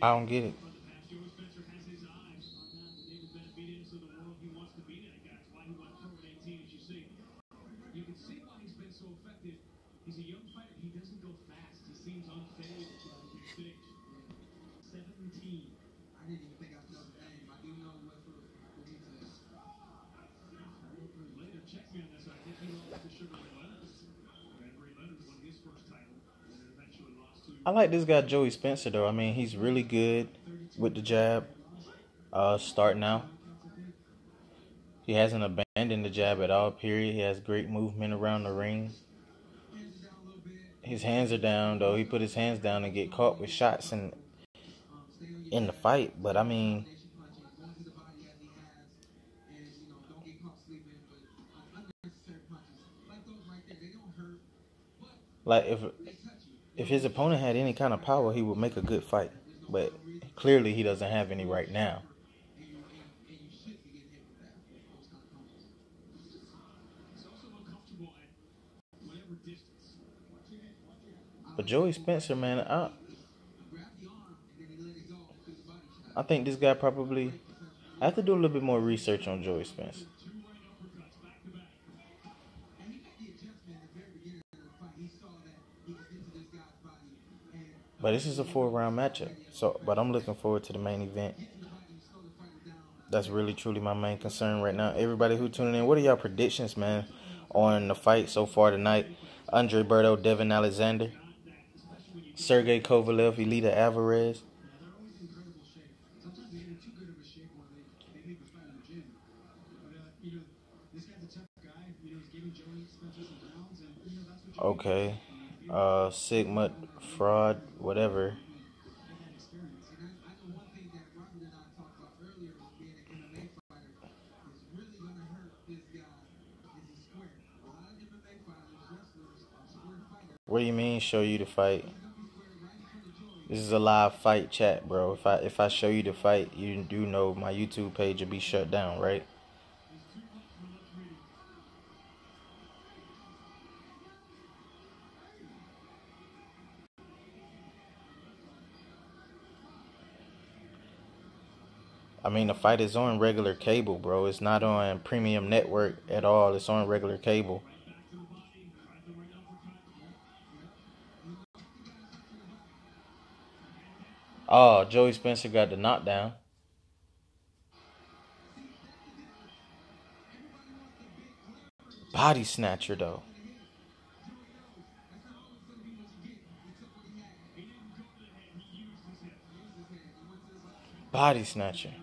I don't get it. I like this guy Joey Spencer though. I mean, he's really good with the jab. Starting out, he hasn't abandoned the jab at all. Period. He has great movement around the ring. His hands are down though. He put his hands down and get caught with shots in the fight. But I mean, like if his opponent had any kind of power, he would make a good fight. But clearly, he doesn't have any right now. But Joey Spencer, man, I think this guy probably. I have to do a little bit more research on Joey Spencer. But this is a 4-round matchup. But I'm looking forward to the main event. That's really, truly my main concern right now. Everybody who tuning in, what are y'all predictions, man, on the fight so far tonight? Andre Berto, Devon Alexander, Sergey Kovalev, Elita Alvarez. Okay. Sigma, fraud, whatever. What do you mean show you the fight? This is a live fight chat, bro. If I show you the fight, you do know my YouTube page will be shut down, right? I mean, the fight is on regular cable, bro. It's not on premium network at all. It's on regular cable. Oh, Joey Spencer got the knockdown. Body snatcher, though. Body snatcher.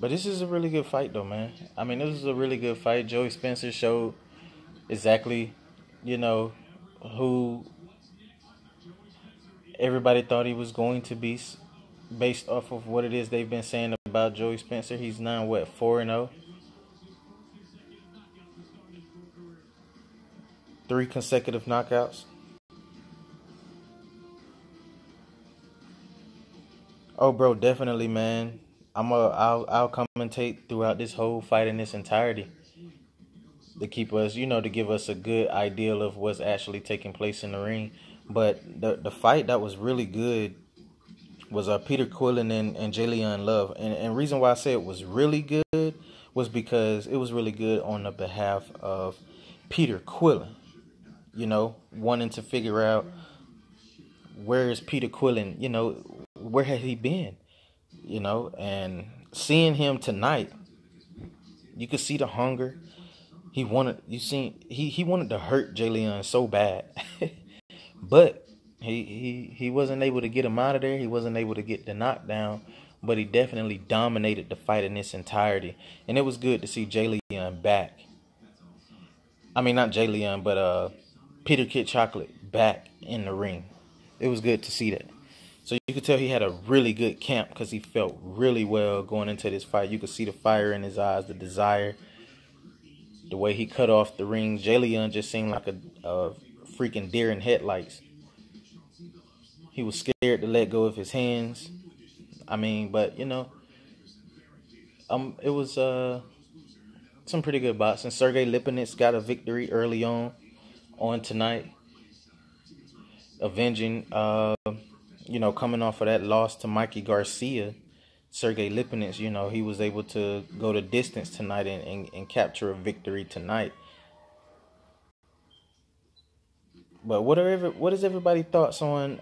But this is a really good fight, though, man. I mean, this is a really good fight. Joey Spencer showed exactly, you know, who everybody thought he was going to be based off of what it is they've been saying about Joey Spencer. He's now, 4-0? 3 consecutive knockouts. Oh, bro, definitely, man. I'll commentate throughout this whole fight in its entirety to keep us, to give us a good idea of what's actually taking place in the ring. But the fight that was really good was Peter Quillen and Jalen Love. And reason why I say it was really good was because it was really good on the behalf of Peter Quillen. Wanting to figure out where is Peter Quillen, where has he been? And seeing him tonight, you could see the hunger. He wanted he wanted to hurt Jalen so bad. But he wasn't able to get him out of there. He wasn't able to get the knockdown, but he definitely dominated the fight in its entirety. And it was good to see Jalen back. I mean, not Jalen, but Peter Kid Chocolate back in the ring. It was good to see that. So you could tell he had a really good camp because he felt really well going into this fight. You could see the fire in his eyes, the desire, the way he cut off the ring. Jalen just seemed like a freaking deer in headlights. He was scared to let go of his hands. I mean, but it was some pretty good boxing. Sergey Lipinets got a victory early on. on tonight, avenging, coming off of that loss to Mikey Garcia, Sergey Lipinets, he was able to go the distance tonight and capture a victory tonight. But what is everybody's thoughts on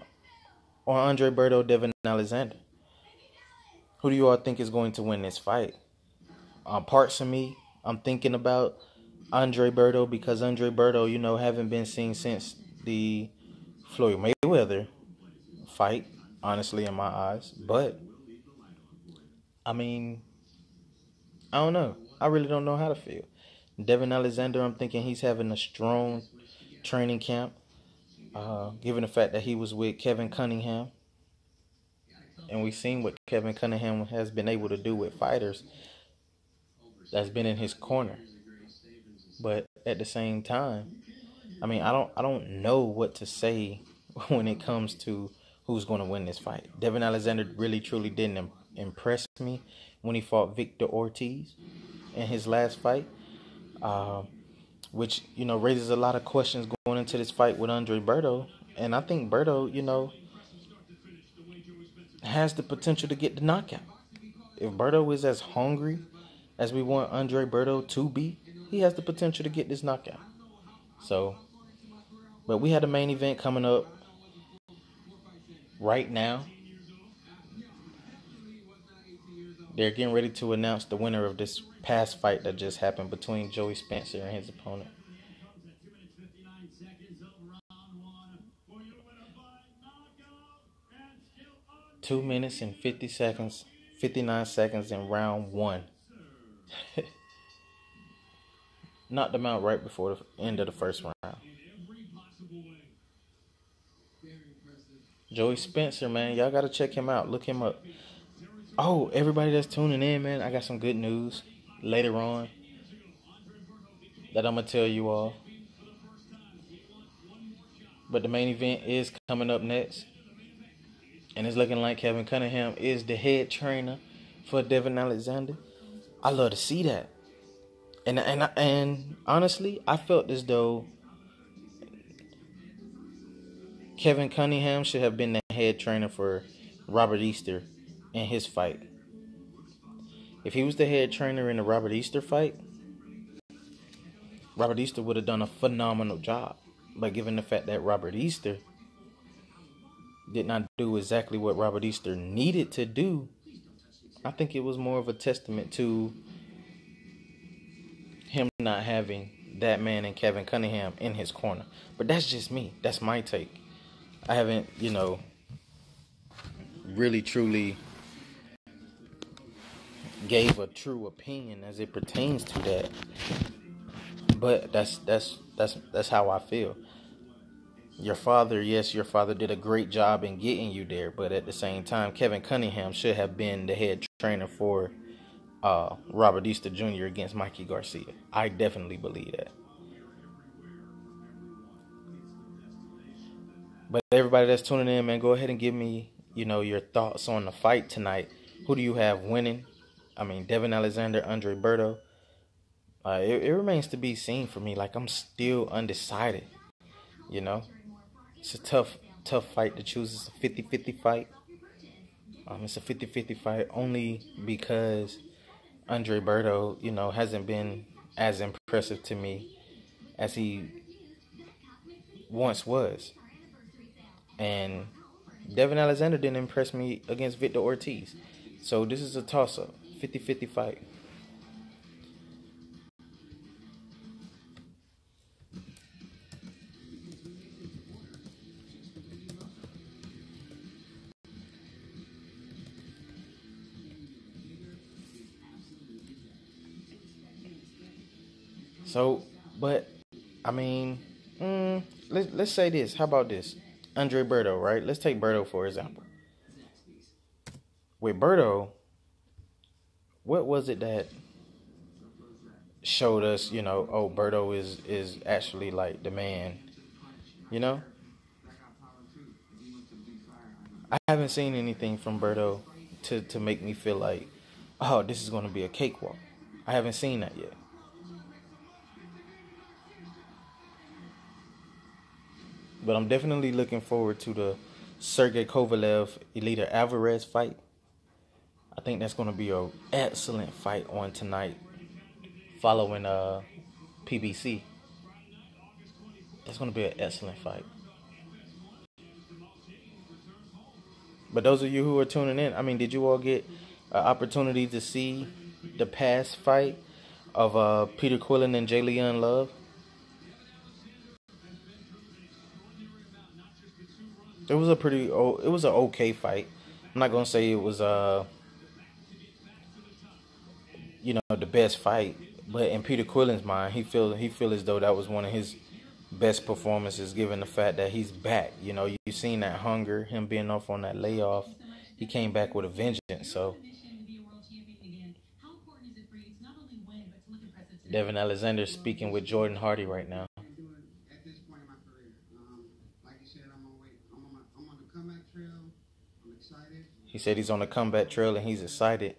Andre Berto, Devon Alexander? Who do you all think is going to win this fight? Parts of me, I'm thinking about Andre Berto because Andre Berto, haven't been seen since the Floyd Mayweather fight, honestly, in my eyes. But, I mean, I don't know. I really don't know how to feel. Devon Alexander, I'm thinking he's having a strong training camp, given the fact that he was with Kevin Cunningham. And we've seen what Kevin Cunningham has been able to do with fighters that's been in his corner. But at the same time, I mean, I don't know what to say when it comes to who's going to win this fight. Devon Alexander really, truly didn't impress me when he fought Victor Ortiz in his last fight, which, raises a lot of questions going into this fight with Andre Berto. And I think Berto, has the potential to get the knockout. If Berto is as hungry as we want Andre Berto to be, he has the potential to get this knockout. So, but we had a main event coming up right now. They're getting ready to announce the winner of this past fight that just happened between Joey Spencer and his opponent. 2 minutes and 59 seconds in round 1. Knocked him out right before the end of the first round. Joey Spencer, man, y'all gotta check him out. Look him up. Oh, everybody that's tuning in, man, I got some good news later on that I'm gonna tell you all. But the main event is coming up next. And it's looking like Kevin Cunningham is the head trainer for Devon Alexander. I love to see that. And honestly, I felt as though Kevin Cunningham should have been the head trainer for Robert Easter in his fight. If he was the head trainer in the Robert Easter fight, Robert Easter would have done a phenomenal job. But given the fact that Robert Easter did not do exactly what Robert Easter needed to do, I think it was more of a testament to him not having that man and Kevin Cunningham in his corner. But that's just me. That's my take. I haven't, really truly gave a true opinion as it pertains to that. But that's how I feel. Your father did a great job in getting you there, but at the same time, Kevin Cunningham should have been the head trainer for Robert Easter Jr. against Mikey Garcia. I definitely believe that. But everybody that's tuning in, man, go ahead and give me, your thoughts on the fight tonight. Who do you have winning? I mean, Devon Alexander, Andre Berto. It remains to be seen for me. Like, I'm still undecided, It's a tough fight to choose. It's a 50-50 fight. It's a 50-50 fight only because Andre Berto, hasn't been as impressive to me as he once was. And Devon Alexander didn't impress me against Victor Ortiz. So this is a toss-up, 50-50 fight. So, but, I mean, let's say this. How about this? Andre Berto, right? Let's take Berto for example. With Berto, what was it that showed us, Berto is actually like the man, I haven't seen anything from Berto to make me feel like, oh, this is going to be a cakewalk. I haven't seen that yet. But I'm definitely looking forward to the Sergey Kovalev Elita Alvarez fight. I think that's going to be an excellent fight on tonight, following PBC. That's going to be an excellent fight. But those of you who are tuning in, I mean, did you all get an opportunity to see the past fight of Peter Quillen and Jalen Love? It was it was an okay fight. I'm not gonna say it was the best fight, but in Peter Quillen's mind, he feel as though that was one of his best performances, given the fact that he's back. You seen that hunger, him being off on that layoff. He came back with a vengeance. So Devon Alexander speaking with Jordan Hardy right now. He said he's on the comeback trail and he's excited.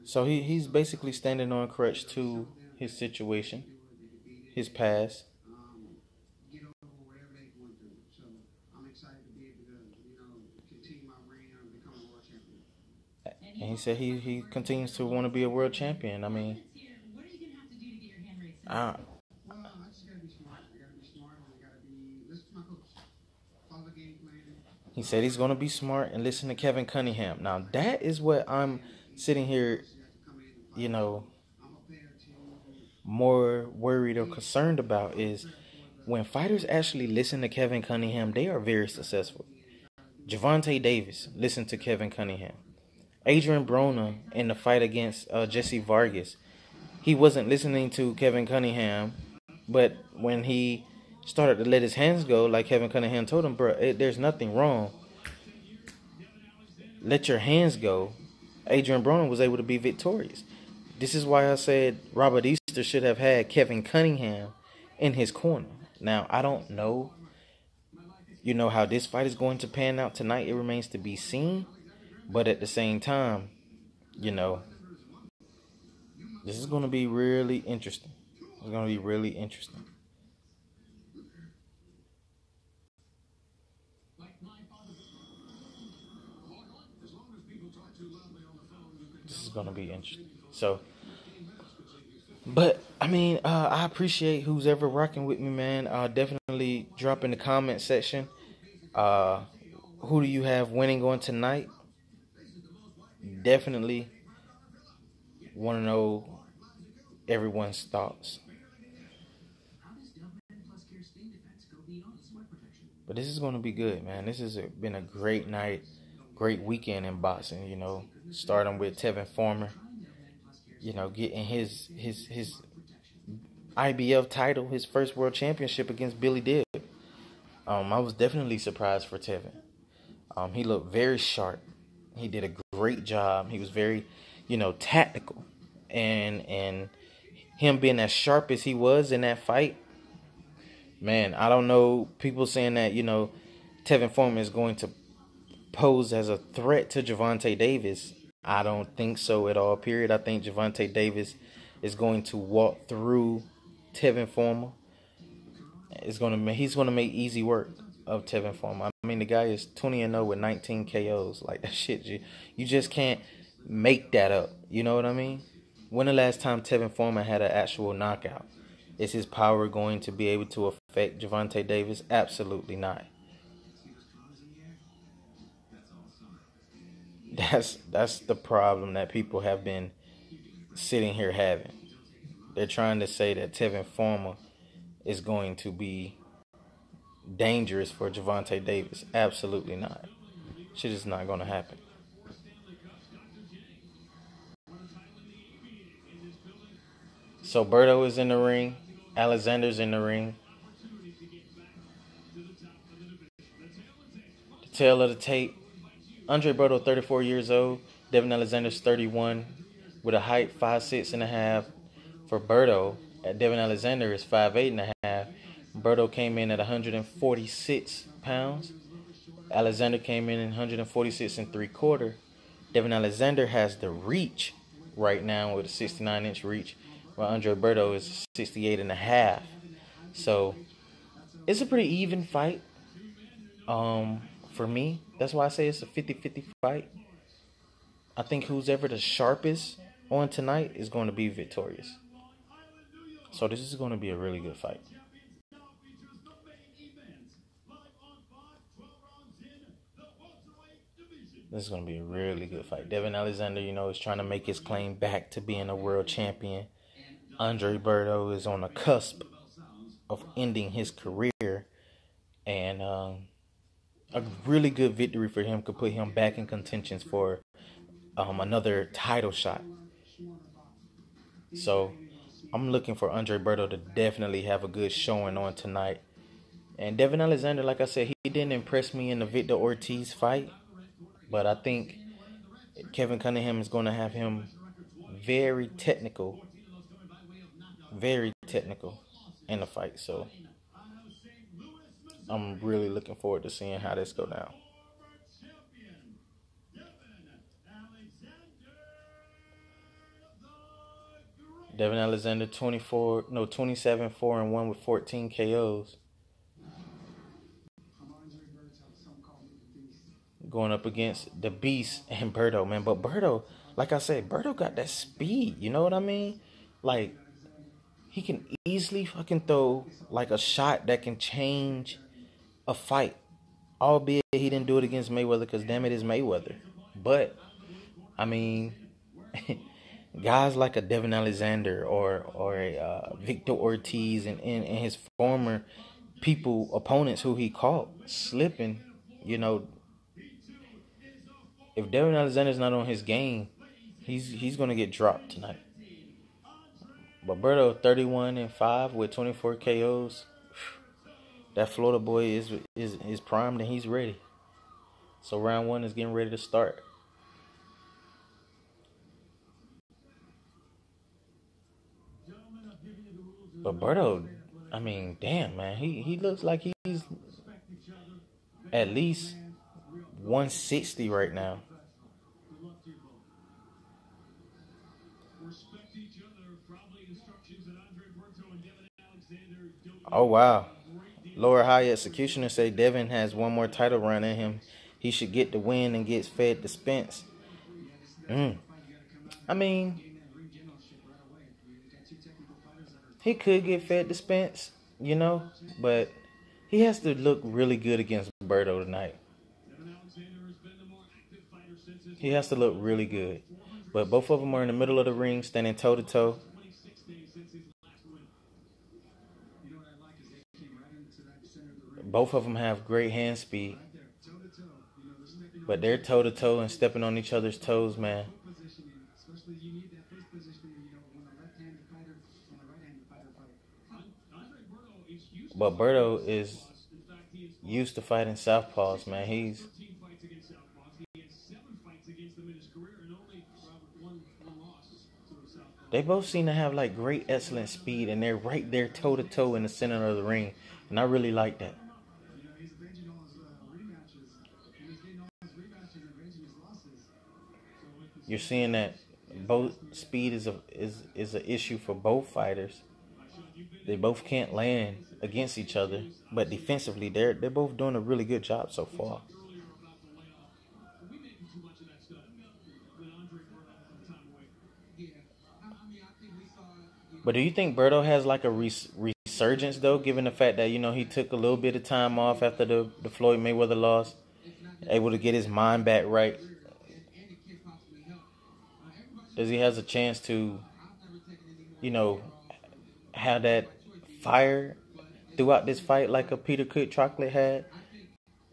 So he's basically standing on crutch to his situation, his past. And he said he continues to want to be a world champion. I mean, he said he's going to be smart and listen to Kevin Cunningham. Now, that is what I'm sitting here, more worried or concerned about, is when fighters actually listen to Kevin Cunningham, they are very successful. Gervonta Davis listened to Kevin Cunningham. Adrian Broner in the fight against Jesse Vargas, he wasn't listening to Kevin Cunningham, but when he started to let his hands go, like Kevin Cunningham told him, bro, there's nothing wrong. Let your hands go. Adrian Broner was able to be victorious. This is why I said Robert Easter should have had Kevin Cunningham in his corner. Now, I don't know, how this fight is going to pan out tonight. It remains to be seen. But at the same time, this is going to be really interesting. It's going to be really interesting. This is going to be interesting. So, but, I mean, I appreciate who's ever rocking with me, man. Definitely drop in the comment section. Who do you have winning on tonight? Definitely want to know everyone's thoughts. But this is going to be good, man. This has been a great night, great weekend in boxing, starting with Tevin Farmer, getting his IBF title, his first world championship against Billy Dibb. I was definitely surprised for Tevin. He looked very sharp. He did a great job. He was very, tactical. And him being as sharp as he was in that fight, man, I don't know. People saying that, Tevin Foreman is going to pose as a threat to Gervonta Davis. I don't think so at all, period. I think Gervonta Davis is going to walk through Tevin Foreman. He's going to make easy work of Tevin Foreman. I mean, the guy is 20-0 with 19 KOs. Like, that shit, you just can't make that up. You know what I mean? When the last time Tevin Foreman had an actual knockout? Is his power going to be able to affect Gervonta Davis? Absolutely not. That's the problem that people have been sitting here having. They're trying to say that Tevin Foreman is going to be dangerous for Gervonta Davis. Absolutely not. Shit is not going to happen. So Berto is in the ring. Alexander's in the ring. The tail of the tape. Andre Berto, 34 years old. Devon Alexander's 31 with a height 5'6.5". For Berto, Devon Alexander is 5'8.5". Berto came in at 146 pounds. Alexander came in at 146 3/4. Devon Alexander has the reach right now with a 69-inch reach, while Andre Berto is 68 and a half. So it's a pretty even fight. For me, that's why I say it's a 50-50 fight. I think who's ever the sharpest on tonight is going to be victorious. So this is going to be a really good fight. This is going to be a really good fight. Devon Alexander, is trying to make his claim back to being a world champion. Andre Berto is on the cusp of ending his career. And a really good victory for him could put him back in contentions for another title shot. So I'm looking for Andre Berto to definitely have a good showing on tonight. And Devon Alexander, like I said, he didn't impress me in the Victor Ortiz fight. But I think Kevin Cunningham is going to have him very technical in the fight. So I'm really looking forward to seeing how this go down. Devon Alexander 27-4-1 with 14 KOs. Going up against the Beast and Berto, man. But Berto, like I said, Berto got that speed. You know what I mean? Like, he can easily fucking throw like a shot that can change a fight. Albeit he didn't do it against Mayweather because damn it is Mayweather. But, I mean, guys like a Devon Alexander or a Victor Ortiz and his former opponents who he caught slipping, if Devon Alexander's not on his game, he's gonna get dropped tonight. But Berto 31-5 with 24 KOs. That Florida boy is primed and he's ready. So round 1 is getting ready to start. But Berto, I mean, damn man, he looks like he's at least 160 right now. Oh wow. Lower high executioner say Devon has one more title run in him. He should get the win and gets fed to Spence. I mean, he could get fed to Spence, but he has to look really good against Berto tonight. He has to look really good. But both of them are in the middle of the ring, standing toe-to-toe. Both of them have great hand speed. But they're toe-to-toe and stepping on each other's toes, man. But Berto is used to fighting southpaws, man. They both seem to have like great, excellent speed, and they're right there toe-to-toe in the center of the ring. And I really like that. You're seeing that both speed is an issue for both fighters. They both can't land against each other, but defensively they're both doing a really good job so far. But do you think Berto has like a resurgence though, given the fact that he took a little bit of time off after the Floyd Mayweather loss, able to get his mind back right? Does he has a chance to, have that fire throughout this fight like a Peter Cook Chocolate had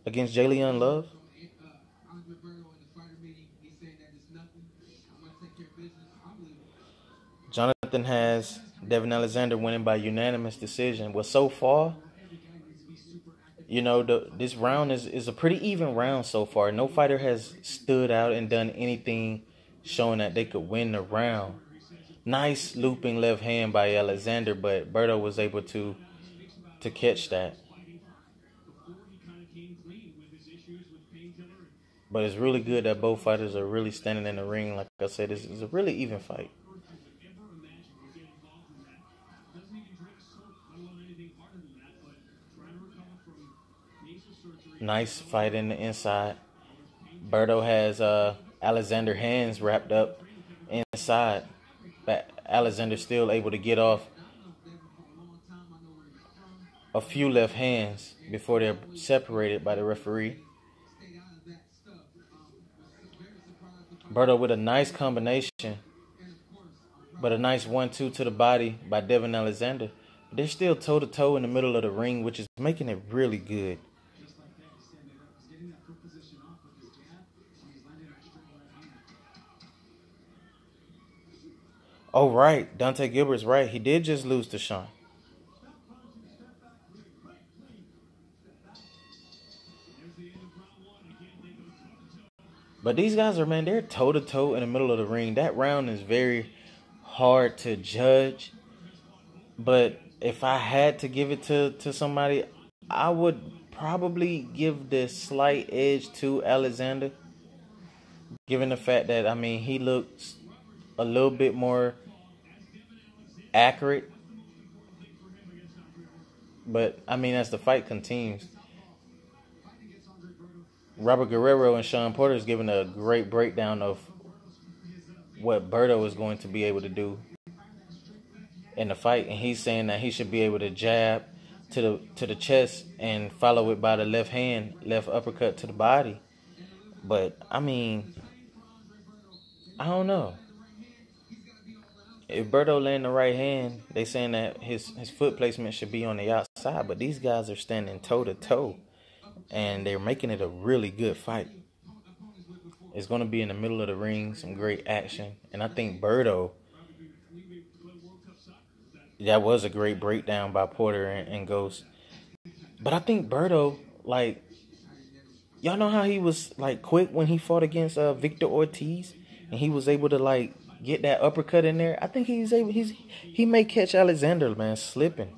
against Jalen Love? Jonathan has Devon Alexander winning by unanimous decision. Well, so far, this round is a pretty even round so far. No fighter has stood out and done anything showing that they could win the round. Nice looping left hand by Alexander, but Berto was able to catch that. But it's really good that both fighters are really standing in the ring. Like I said, it's a really even fight. Nice fight in the inside. Berto has Alexander hands wrapped up inside. But Alexander's still able to get off a few left hands before they're separated by the referee. Berto with a nice combination, but a nice 1-2 to the body by Devon Alexander. But they're still toe-to-toe in the middle of the ring, which is making it really good. Oh, right. Dante Gilbert's right. He did just lose to Sean. But these guys are, man, they're toe-to-toe in the middle of the ring. That round is very hard to judge. But if I had to give it to somebody, I would probably give the slight edge to Alexander. Given the fact that, I mean, he looks a little bit more accurate. But, I mean, as the fight continues, Robert Guerrero and Sean Porter is giving a great breakdown of what Berto is going to be able to do in the fight. And he's saying that he should be able to jab to the chest and follow it by the left hand, left uppercut to the body. But, I mean, I don't know. If Berto land the right hand, they saying that his foot placement should be on the outside. But these guys are standing toe-to-toe. And they're making it a really good fight. It's going to be in the middle of the ring, some great action. And I think Berto, that was a great breakdown by Porter and Ghost. But I think Berto, like, y'all know how he was, like, quick when he fought against Victor Ortiz? And he was able to, like, get that uppercut in there. I think he may catch Alexander, man, slipping.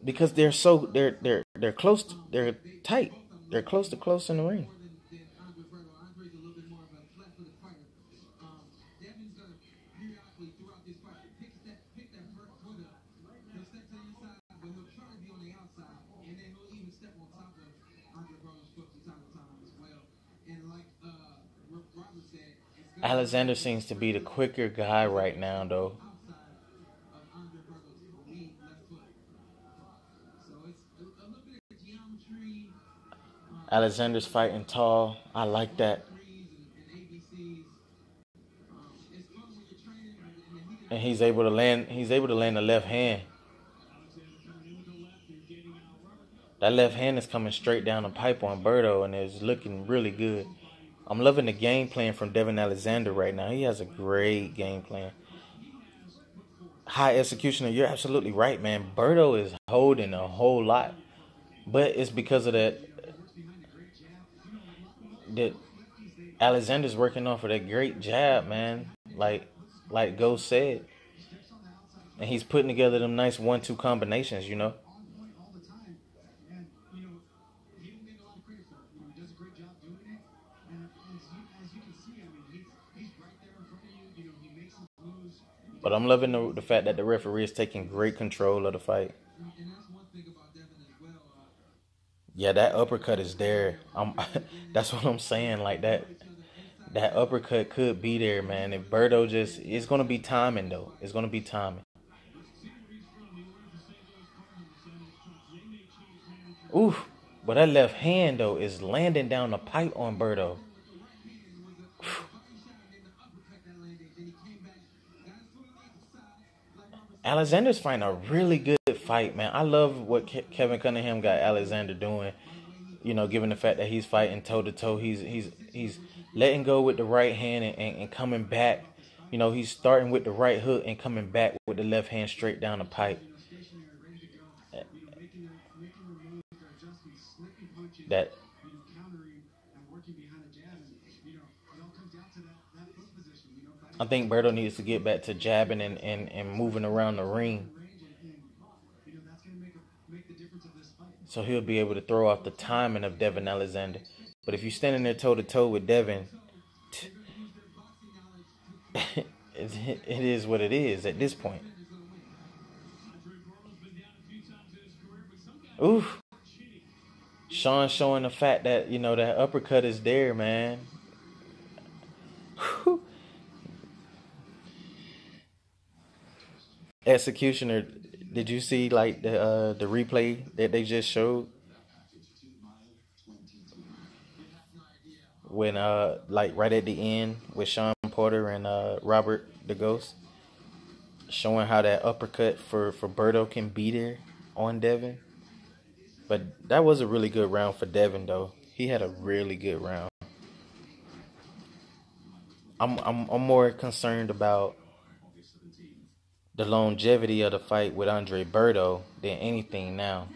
Because they're close, they're tight. They're close to close in the ring. Alexander seems to be the quicker guy right now, though. Alexander's fighting tall. I like that. And he's able to land the left hand. That left hand is coming straight down the pipe on Berto and is looking really good. I'm loving the game plan from Devon Alexander right now. He has a great game plan. High executioner, you're absolutely right, man. Berto is holding a whole lot. But it's because of that Alexander's working off of that great jab, man. Like Ghost said. And he's putting together them nice 1-2 combinations, you know. But I'm loving the fact that the referee is taking great control of the fight. Yeah, that uppercut is there. That's what I'm saying. Like that uppercut could be there, man. If Berto it's gonna be timing though. It's gonna be timing. Oof. But that left hand though is landing down the pipe on Berto. Alexander's fighting a really good fight, man. I love what Kevin Cunningham got Alexander doing. You know, given the fact that he's fighting toe to toe, he's letting go with the right hand and coming back. You know, he's starting with the right hook and coming back with the left hand straight down the pipe. That I think Berto needs to get back to jabbing and moving around the ring. So he'll be able to throw off the timing of Devon Alexander. But if you're standing there toe to toe with Devon, it is what it is at this point. Oof. Sean showing the fact that, that uppercut is there, man. Executioner, did you see like the replay that they just showed? When like right at the end with Sean Porter and Robert the Ghost, showing how that uppercut for Berto can be there on Devon. But that was a really good round for Devon though. He had a really good round. I'm more concerned about the longevity of the fight with Andre Berto than anything now.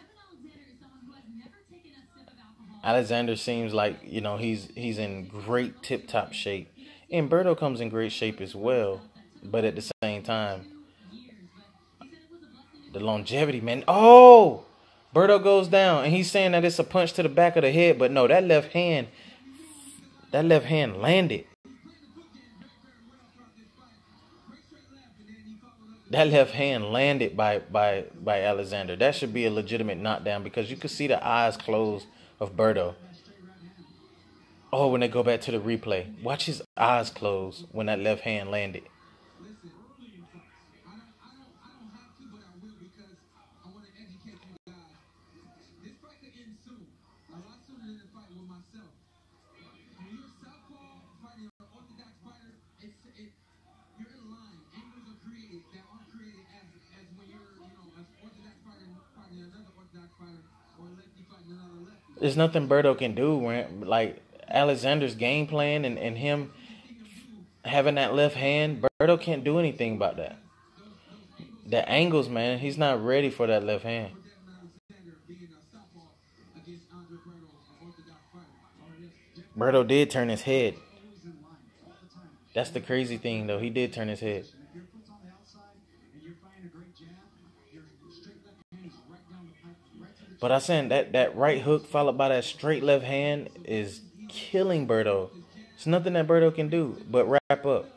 Alexander seems like, he's in great tip-top shape. And Berto comes in great shape as well. But at the same time, the longevity, man. Oh! Berto goes down, and he's saying that it's a punch to the back of the head. But no, that left hand landed. That left hand landed by Alexander. That should be a legitimate knockdown because you could see the eyes closed of Berto. Oh, when they go back to the replay, watch his eyes close when that left hand landed. There's nothing Berto can do. Like Alexander's game plan and him having that left hand, Berto can't do anything about that. The angles, man, he's not ready for that left hand. Berto did turn his head. That's the crazy thing, though. He did turn his head. But I'm saying that right hook followed by that straight left hand is killing Berto. It's nothing that Berto can do but wrap up.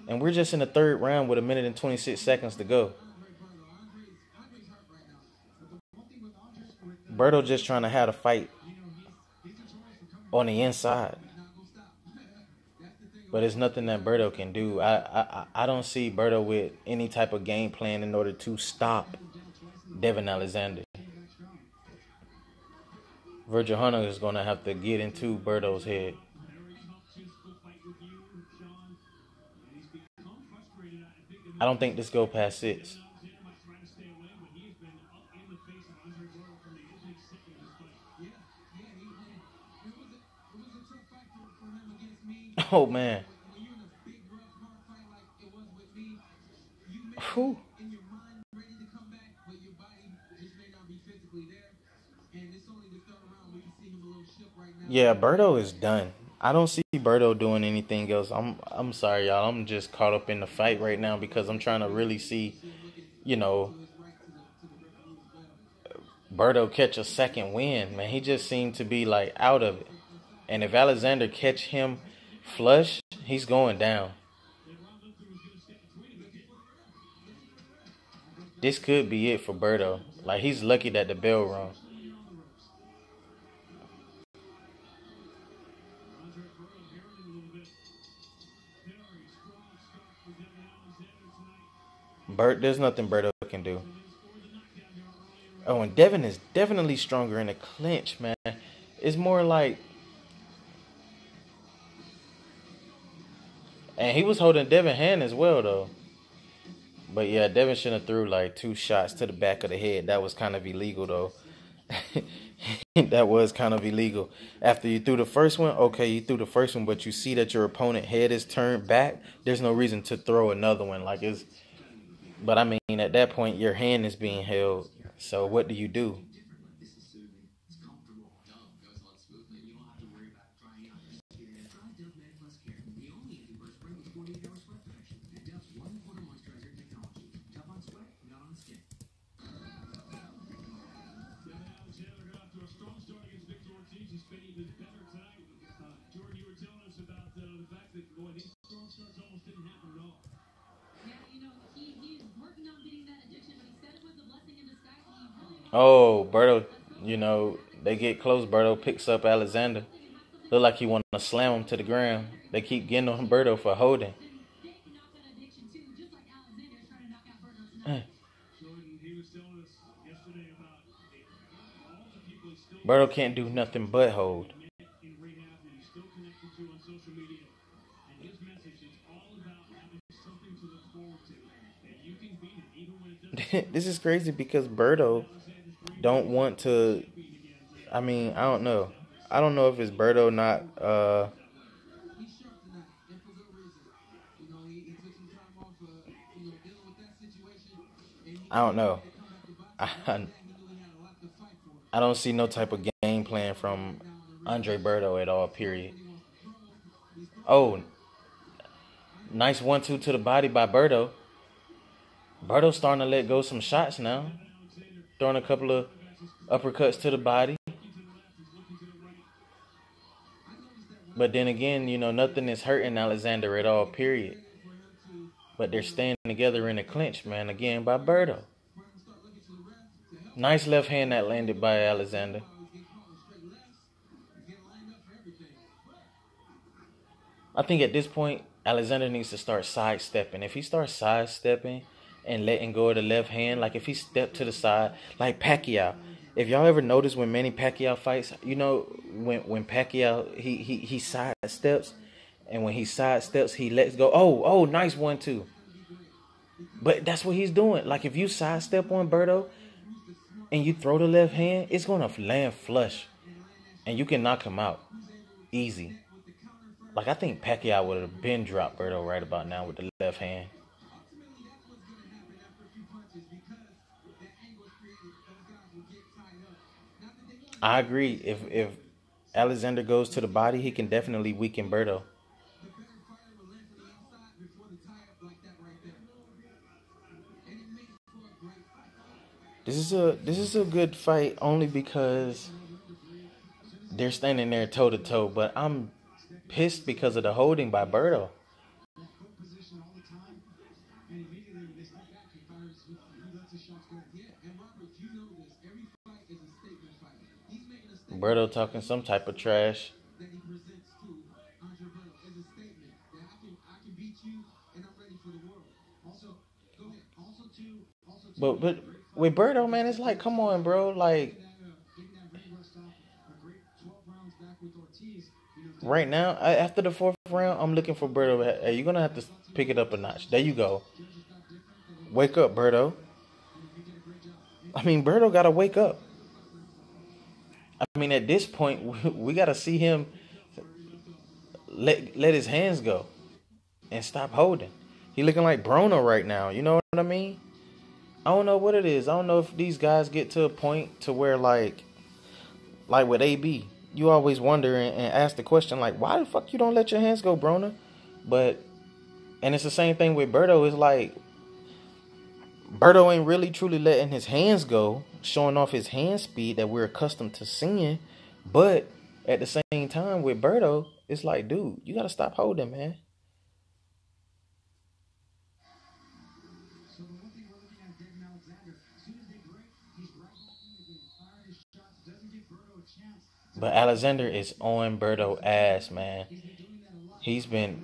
And we're just in the third round with 1 minute and 26 seconds to go. Berto just trying to have a fight on the inside. But it's nothing that Berto can do. I don't see Berto with any type of game plan in order to stop Devon Alexander. Virgil Hunter is going to have to get into Berto's head. I don't think this go past 6. Oh, man. Whew. Yeah, Berto is done. I don't see Berto doing anything else. I'm sorry, y'all. I'm just caught up in the fight right now because I'm trying to really see, Berto catch a second win. Man, he just seemed to be like out of it. And if Alexander catch him flush, he's going down. This could be it for Berto. Like, he's lucky that the bell rung. There's nothing Berto can do. Oh, and Devon is definitely stronger in a clinch, man. It's more like... And he was holding Devon's hand as well, though. But yeah, Devon shouldn't have threw like 2 shots to the back of the head. That was kind of illegal, though. That was kind of illegal. After you threw the first one, okay, you threw the first one, but you see that your opponent's head is turned back. There's no reason to throw another one. But I mean, at that point, your hand is being held. So what do you do? Oh, Berto, they get close. Berto picks up Alexander. Look like he want to slam him to the ground. They keep getting on Berto for holding. Berto can't do nothing but hold. This is crazy because Berto don't want to. I mean, I don't know. I don't know if it's Berto not. I don't know. I, I don't see no type of game plan from Andre Berto at all. Period. Oh, nice 1-2 to the body by Berto. Berto's starting to let go some shots now. Throwing a couple of uppercuts to the body. But then again, nothing is hurting Alexander at all, period. But they're staying together in a clinch, man, again by Berto. Nice left hand that landed by Alexander. I think at this point, Alexander needs to start sidestepping. If he starts sidestepping and letting go of the left hand, like if he stepped to the side, like Pacquiao. If y'all ever notice when Manny Pacquiao fights, when Pacquiao he sidesteps, and when he sidesteps, he lets go. Oh, nice 1-2. But that's what he's doing. Like if you sidestep on Berto and you throw the left hand, it's gonna land flush, and you can knock him out easy. Like I think Pacquiao would have been dropped Berto right about now with the left hand. I agree. If Alexander goes to the body, he can definitely weaken Berto. This is a good fight only because they're standing there toe to toe. But I'm pissed because of the holding by Berto. Berto talking some type of trash. But with Berto, man, it's like, come on, bro. Like, right now, after the fourth round, I'm looking for Berto. Hey, you're going to have to pick it up a notch. There you go. Wake up, Berto. I mean, Berto got to wake up. I mean, at this point, we got to see him let his hands go and stop holding. He looking like Broner right now. You know what I mean? I don't know what it is. I don't know if these guys get to a point to where like with AB, you always wonder and ask the question like, why the fuck you don't let your hands go, Broner? And it's the same thing with Berto. It's like Berto ain't really truly letting his hands go, showing off his hand speed that we're accustomed to seeing. But at the same time with Berto, it's like, dude, you gotta stop holding, man. But Alexander is on Berto ass, man. He's been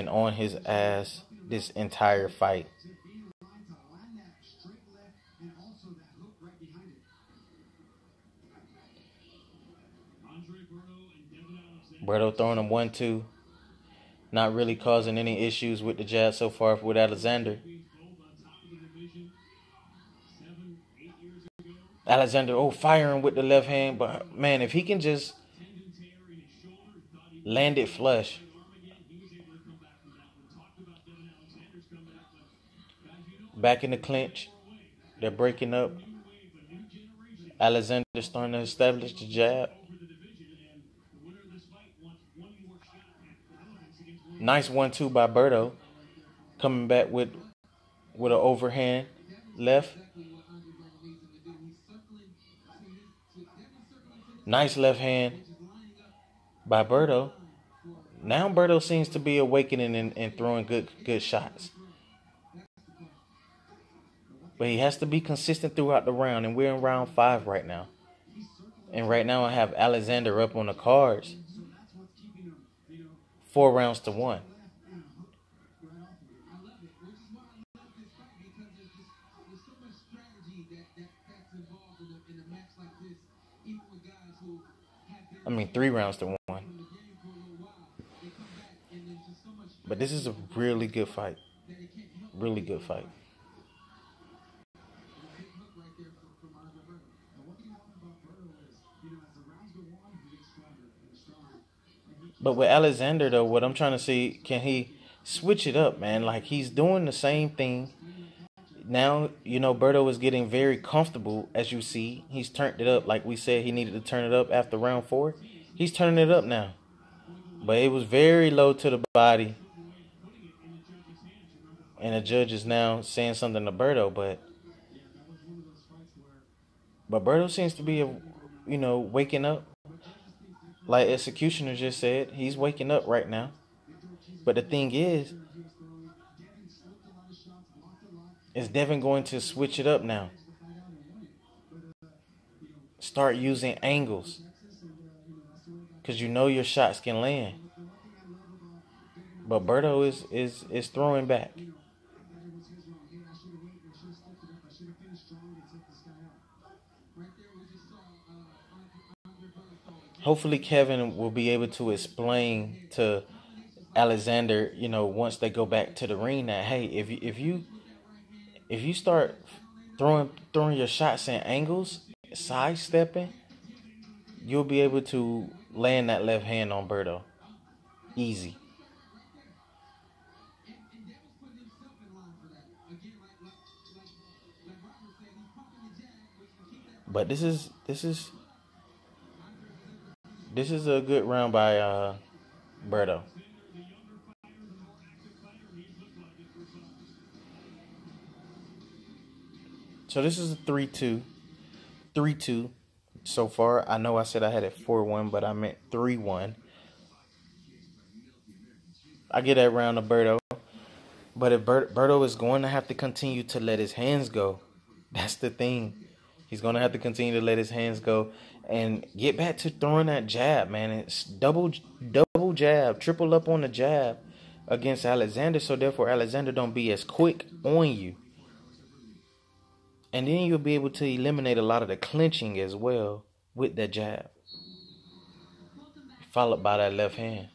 on his ass this entire fight. Berto throwing him 1-2. Not really causing any issues with the jab so far with Alexander. Alexander, firing with the left hand. But, man, if he can just land it flush. Back in the clinch. They're breaking up. Alexander starting to establish the jab. Nice 1-2 by Berto. Coming back with an overhand left. Nice left hand by Berto. Now Berto seems to be awakening and throwing good shots. But he has to be consistent throughout the round, and we're in round 5 right now. And right now I have Alexander up on the cards, 4 rounds to 1. I mean 3 rounds to 1. But this is a really good fight. Really good fight. But with Alexander, though, what I'm trying to see, can he switch it up, man? Like, he's doing the same thing. Now, Berto is getting very comfortable, as you see. He's turned it up. Like we said, he needed to turn it up after round 4. He's turning it up now. But it was very low to the body. And the judge is now saying something to Berto, but Berto seems to be, waking up. Like Executioner just said, he's waking up right now. But the thing is Devon going to switch it up now? Start using angles. Because your shots can land. But Berto is throwing back. Hopefully Kevin will be able to explain to Alexander, once they go back to the ring, that hey, if you start throwing your shots in angles, sidestepping, you'll be able to land that left hand on Berto. Easy. But this is a good round by Berto. So this is a 3-2. 3-2 so far. I know I said I had it 4-1, but I meant 3-1. I get that round to Berto. But if Berto is going to have to continue to let his hands go. That's the thing. He's going to have to continue to let his hands go and get back to throwing that jab, man. It's double jab, triple up on the jab against Alexander, so therefore Alexander don't be as quick on you. And then you'll be able to eliminate a lot of the clinching as well with that jab, followed by that left hand.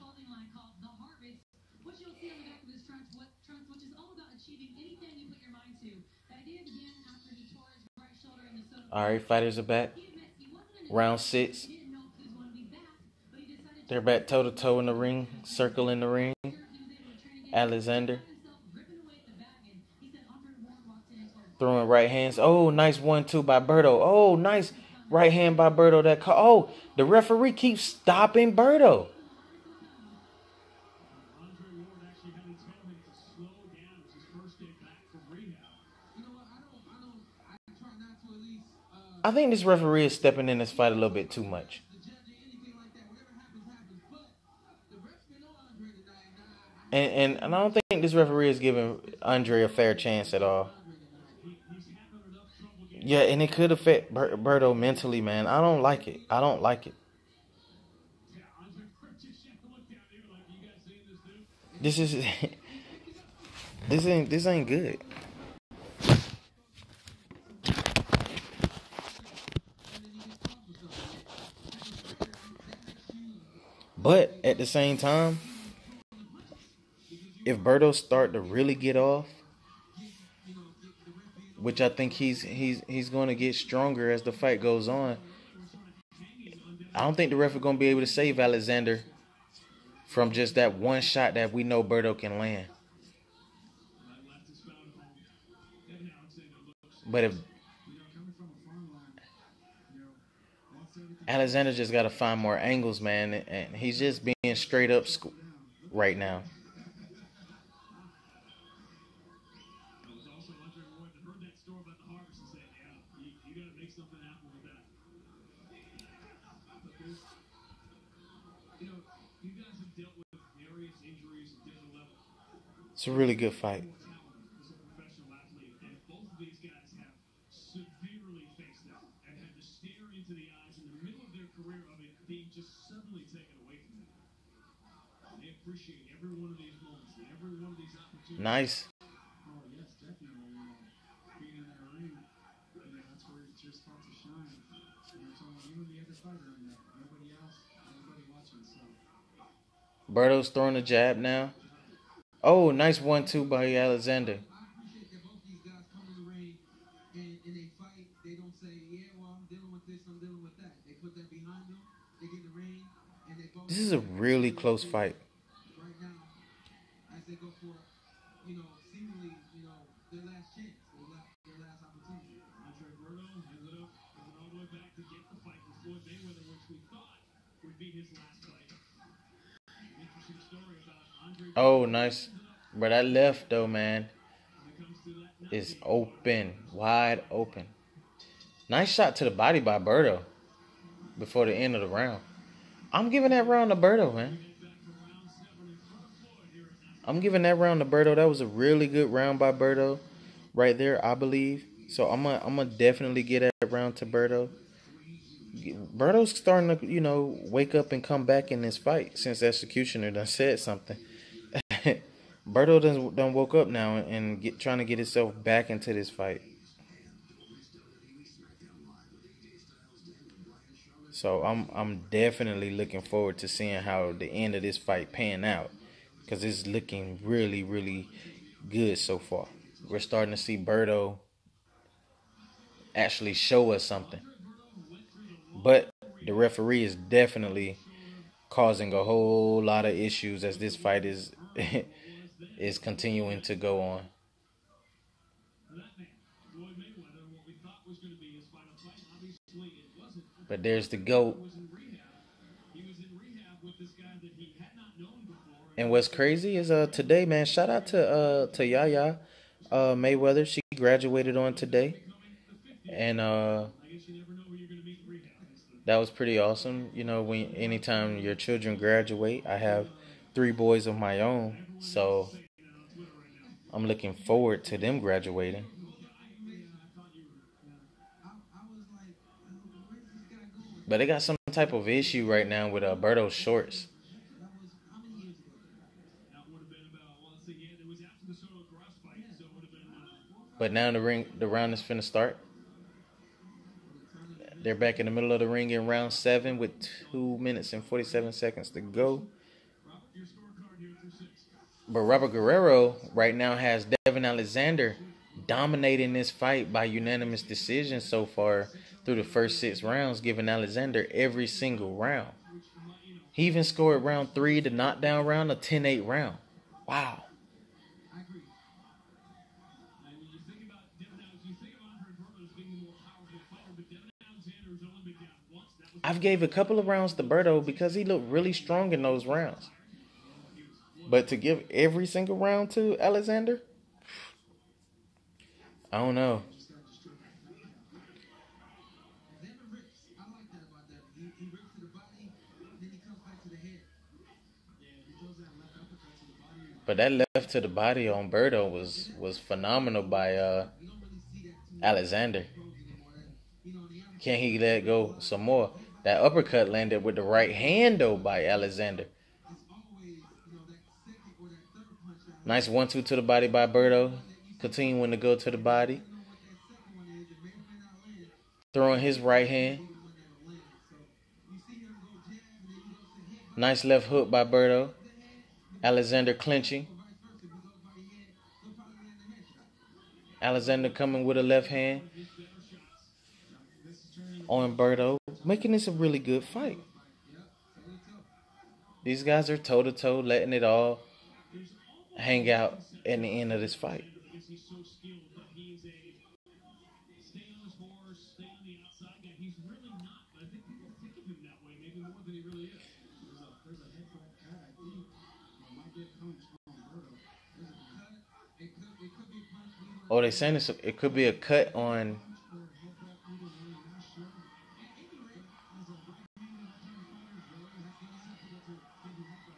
All right, fighters are back. Round 6. They're back toe-to-toe in the ring, circle in the ring. Alexander throwing right hands. Oh, nice 1-2 by Berto. Oh, nice right hand by Berto. The referee keeps stopping Berto. I think this referee is stepping in this fight a little bit too much. And I don't think this referee is giving Andre a fair chance at all. Yeah, and it could affect Berto mentally, man. I don't like it. This ain't good. But at the same time, if Berto start to really get off, which I think he's going to get stronger as the fight goes on, I don't think the ref is going to be able to save Alexander from just that one shot that we know Berto can land. But if Alexander just got to find more angles, man, and he's just being straight up right now. It's a really good fight. Nice. Berto's throwing a jab now. Oh, nice 1-2 by Alexander. This is a really close fight. Oh, nice. But that left, though, man, is open. Wide open. Nice shot to the body by Berto before the end of the round. I'm giving that round to Berto, man. I'm giving that round to Berto. That was a really good round by Berto right there, I believe. So I'm gonna definitely get that round to Berto. Berto's starting to, wake up and come back in this fight since Executioner done said something. Berto done woke up now and trying to get himself back into this fight. So I'm definitely looking forward to seeing how the end of this fight pan out, because it's looking really, really good so far. We're starting to see Berto actually show us something. But the referee is definitely causing a whole lot of issues as this fight is is continuing to go on. But there's the GOAT. And what's crazy is today, man, shout out to Yaya Mayweather. She graduated on today. And that was pretty awesome. When anytime your children graduate, I have 3 boys of my own. So I'm looking forward to them graduating. But they got some type of issue right now with Berto's shorts. But now the round is finna start. They're back in the middle of the ring in round 7 with 2 minutes and 47 seconds to go. But Robert Guerrero right now has Devon Alexander dominating this fight by unanimous decision so far through the first 6 rounds, giving Alexander every single round. He even scored round 3, the knockdown round, a 10-8 round. Wow. I've gave a couple of rounds to Berto because he looked really strong in those rounds. But to give every single round to Alexander, I don't know. But that left to the body on Berto was phenomenal by Alexander. Can he let go some more? That uppercut landed with the right hand, though, by Alexander. Nice 1-2 to the body by Berto. Continuing to go to the body. Throwing his right hand. Nice left hook by Berto. Alexander clinching. Alexander coming with a left hand on Berto, making this a really good fight. These guys are toe-to-toe, letting it all hang out at the end of this fight. Oh, they're saying it could be a cut on.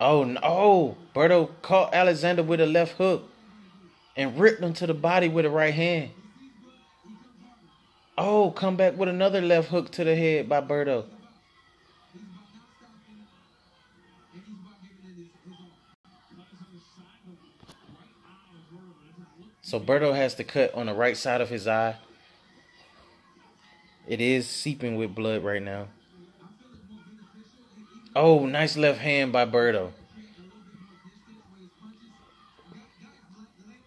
Oh, no. Berto caught Alexander with a left hook and ripped him to the body with a right hand. Oh, come back with another left hook to the head by Berto. So Berto has the cut on the right side of his eye. It is seeping with blood right now. Oh, nice left hand by Berto.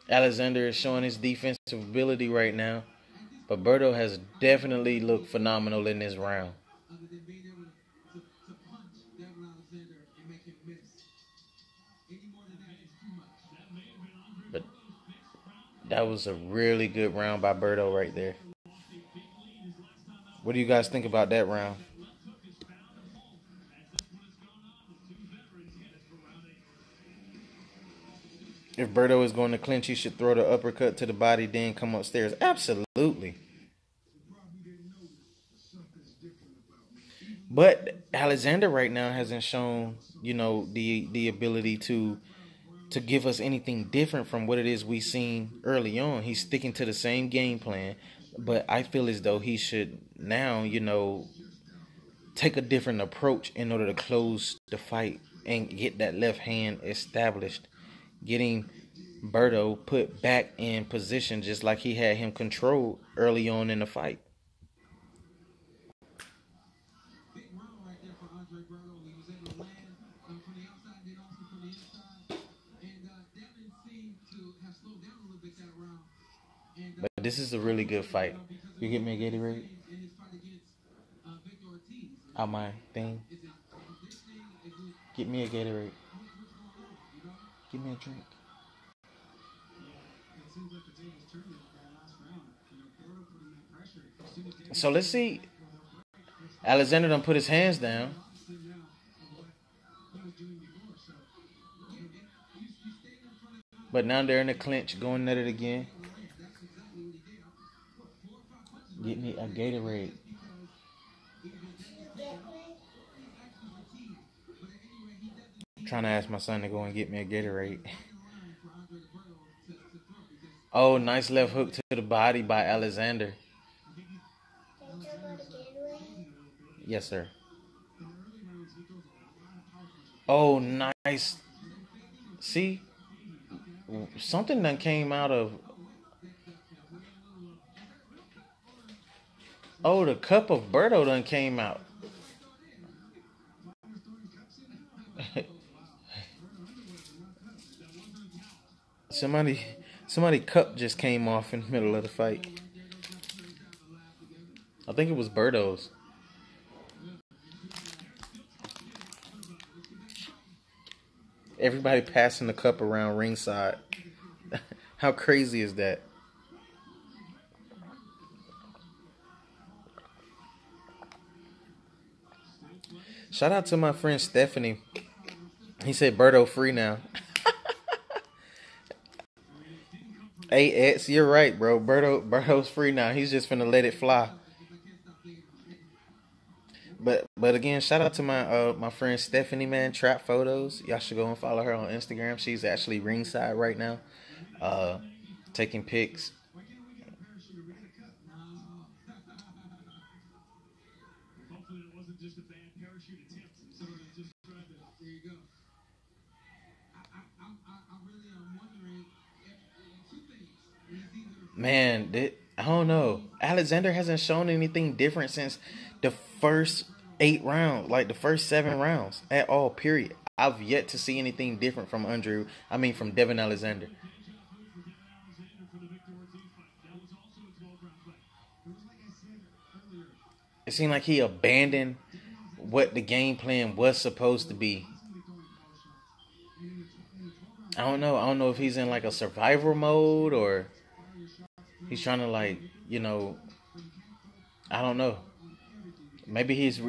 Alexander is showing his defensive ability right now. But Berto has definitely looked phenomenal in this round. But that was a really good round by Berto right there. What do you guys think about that round? If Berto is going to clinch, he should throw the uppercut to the body, then come upstairs. Absolutely. But Alexander right now hasn't shown, the ability to give us anything different from what it is we seen early on. He's sticking to the same game plan, but I feel as though he should now, take a different approach in order to close the fight and get that left hand established, getting Berto put back in position just like he had him controlled early on in the fight. But this is a really good fight. You get me a Gatorade? Out my thing. Get me a Gatorade. Give me a drink. So let's see. Alexander done put his hands down. But now they're in the clinch, going at it again. Get me a Gatorade. I'm trying to ask my son to go and get me a Gatorade. Oh, nice left hook to the body by Alexander. Yes, sir. Oh, nice. See? Something done came out of... Oh, the cup of Berto done came out. Somebody cup just came off in the middle of the fight. I think it was Berto's. Everybody passing the cup around ringside. How crazy is that? Shout out to my friend Stephanie. He said Berto free now. Hey, Eds, you're right, bro. Berto's free now. He's just finna let it fly. But again, shout out to my friend Stephanie, man. Trap Photos. Y'all should go and follow her on Instagram. She's actually ringside right now, taking pics. Man, I don't know. Alexander hasn't shown anything different since the first 8 rounds, like the first 7 rounds at all, period. I've yet to see anything different from from Devon Alexander. It seemed like he abandoned what the game plan was supposed to be. I don't know. I don't know if he's in like a survival mode or he's trying to I don't know. Maybe he's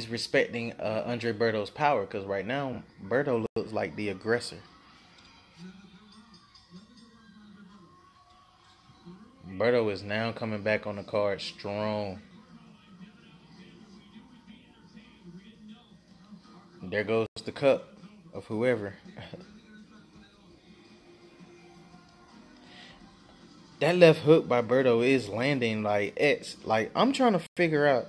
respecting Andre Berto's power because right now Berto looks like the aggressor. Berto is now coming back on the card strong. There goes the cup of whoever. That left hook by Berto is landing like X. Like, I'm trying to figure out,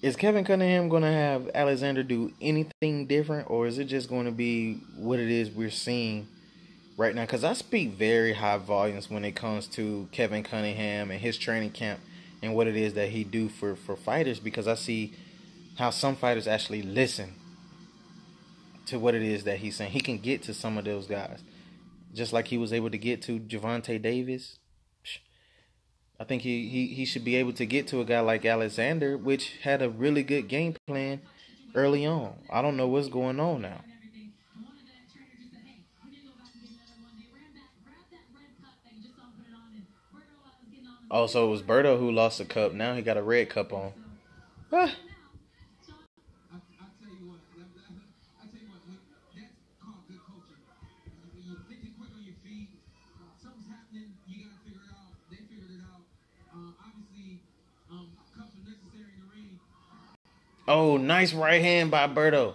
is Kevin Cunningham going to have Alexander do anything different, or is it just going to be what it is we're seeing right now, because I speak very high volumes when it comes to Kevin Cunningham and his training camp and what it is that he do for fighters, because I see how some fighters actually listen to what it is that he's saying. He can get to some of those guys, just like he was able to get to Javante Davis. I think he should be able to get to a guy like Alexander, which had a really good game plan early on. I don't know what's going on now. Also, it was Berto who lost the cup. Now he got a red cup on. Ah. Oh, nice right hand by Berto.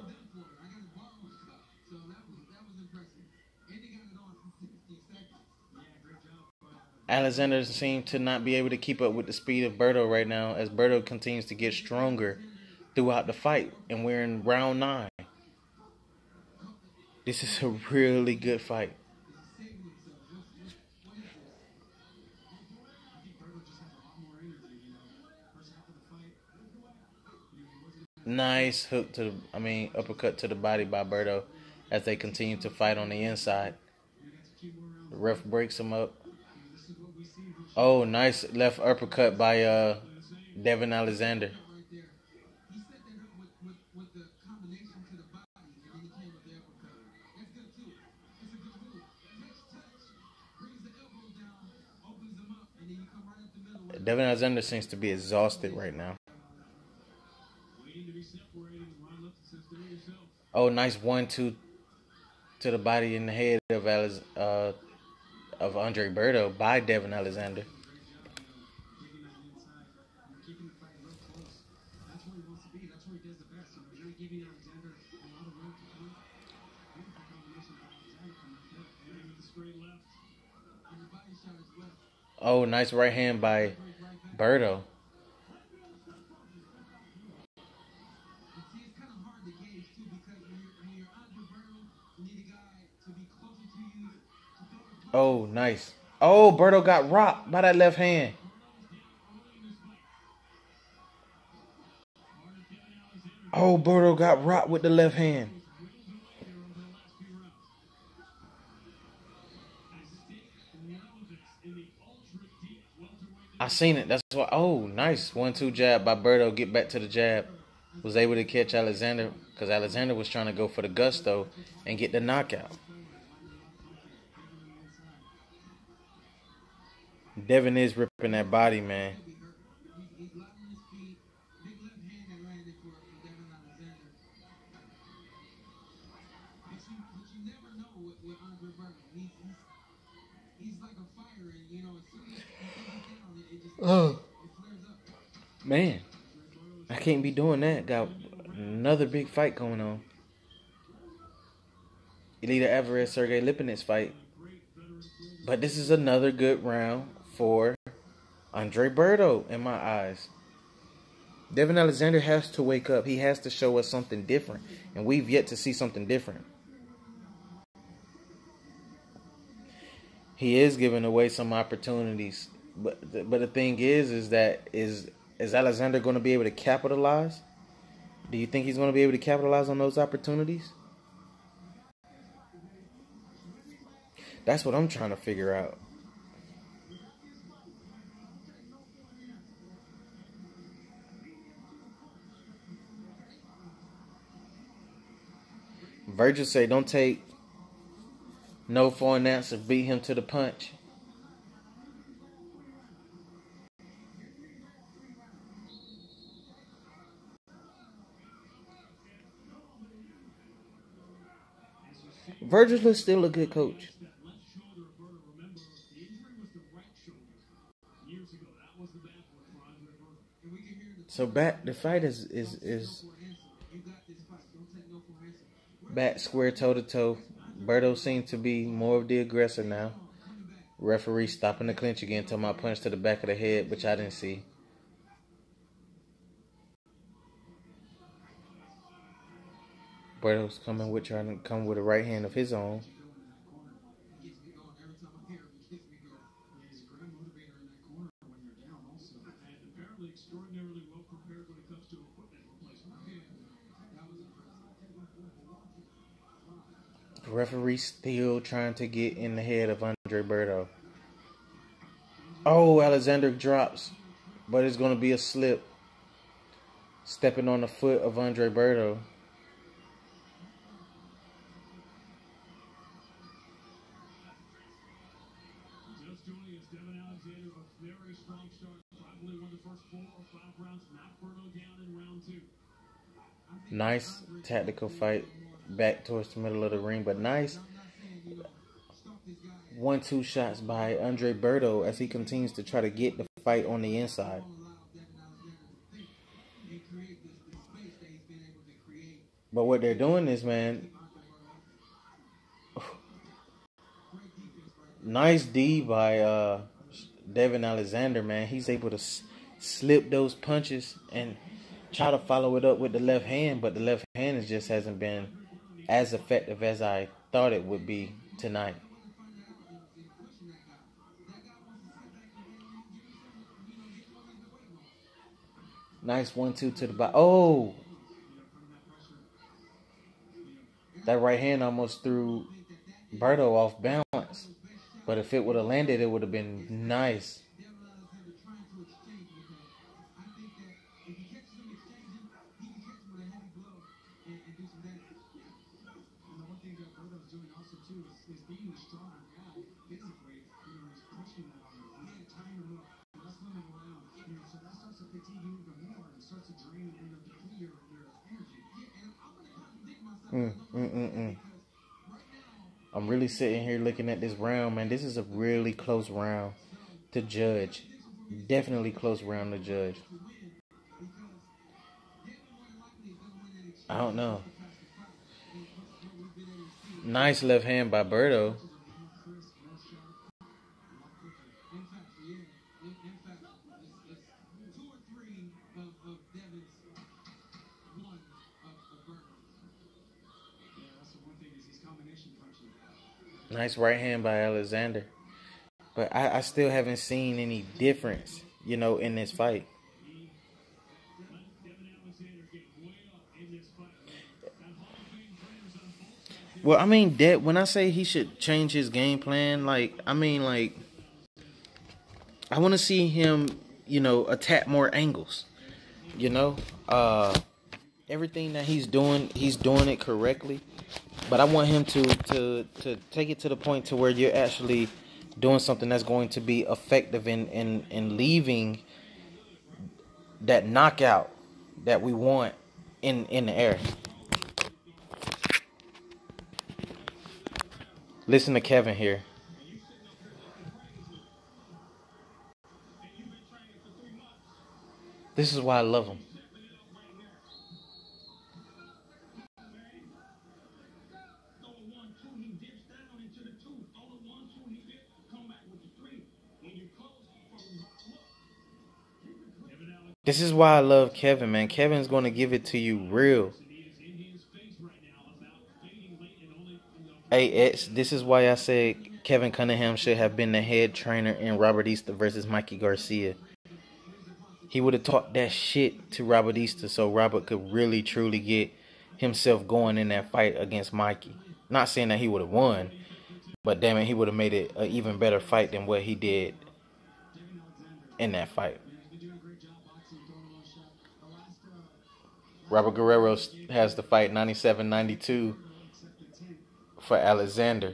Alexander seems to not be able to keep up with the speed of Berto right now, as Berto continues to get stronger throughout the fight, and we're in round 9. This is a really good fight. Nice hook uppercut to the body by Berto as they continue to fight on the inside. The ref breaks him up. Oh, nice left uppercut by Devon Alexander. Devon Alexander seems to be exhausted right now. Oh, nice 1-2 to the body and the head of Andre Berto by Devon Alexander. Oh, nice right hand by Berto. Oh, nice. Oh, Berto got rocked by that left hand. Oh, Berto got rocked with the left hand. I seen it. That's why. Oh, nice 1-2 jab by Berto. Get back to the jab. Was able to catch Alexander because Alexander was trying to go for the gusto and get the knockout. Devon is ripping that body, man. Oh, man. I can't be doing that. Got another big fight going on. Elita Alvarez, Sergey Lipinets fight. But this is another good round for Andre Berto in my eyes. Devon Alexander has to wake up. He has to show us something different. And we've yet to see something different. He is giving away some opportunities. But the thing is Alexander going to be able to capitalize? Do you think he's going to be able to capitalize on those opportunities? That's what I'm trying to figure out. Virgil say don't take no for an answer. Beat him to the punch. Virgil is still a good coach. So back the fight is back square toe to toe. Berto seems to be more of the aggressor now. Referee stopping the clinch again until my punch to the back of the head, which I didn't see. Berto's trying to come with a right hand of his own. Referee still trying to get in the head of Andre Berto. Oh, Alexander drops, but it's going to be a slip. Stepping on the foot of Andre Berto. Nice tactical fight back towards the middle of the ring, but nice 1-2 shots by Andre Berto as he continues to try to get the fight on the inside. But what they're doing is, man, nice D by Devon Alexander, man. He's able to slip those punches and try to follow it up with the left hand, but the left hand just hasn't been as effective as I thought it would be tonight. Nice 1-2 to the body. Oh! That right hand almost threw Berto off balance. But if it would have landed, it would have been nice. I'm really sitting here looking at this round, man. This is a really close round to judge. Definitely close round to judge. I don't know. Nice left hand by Berto. Nice right hand by Alexander. But I still haven't seen any difference, in this fight. Well, I mean, when I say he should change his game plan, I want to see him, attack more angles. Everything that he's doing it correctly. But I want him to take it to the point to where you're actually doing something that's going to be effective in leaving that knockout that we want in the air. Listen to Kevin here. This is why I love him. This is why I love Kevin, man. Kevin's going to give it to you real. Hey, X, this is why I said Kevin Cunningham should have been the head trainer in Robert Easter versus Mikey Garcia. He would have taught that shit to Robert Easter so Robert could really, truly get himself going in that fight against Mikey. Not saying that he would have won, but damn it, he would have made it an even better fight than what he did in that fight. Robert Guerrero has the fight 97-92 for Alexander.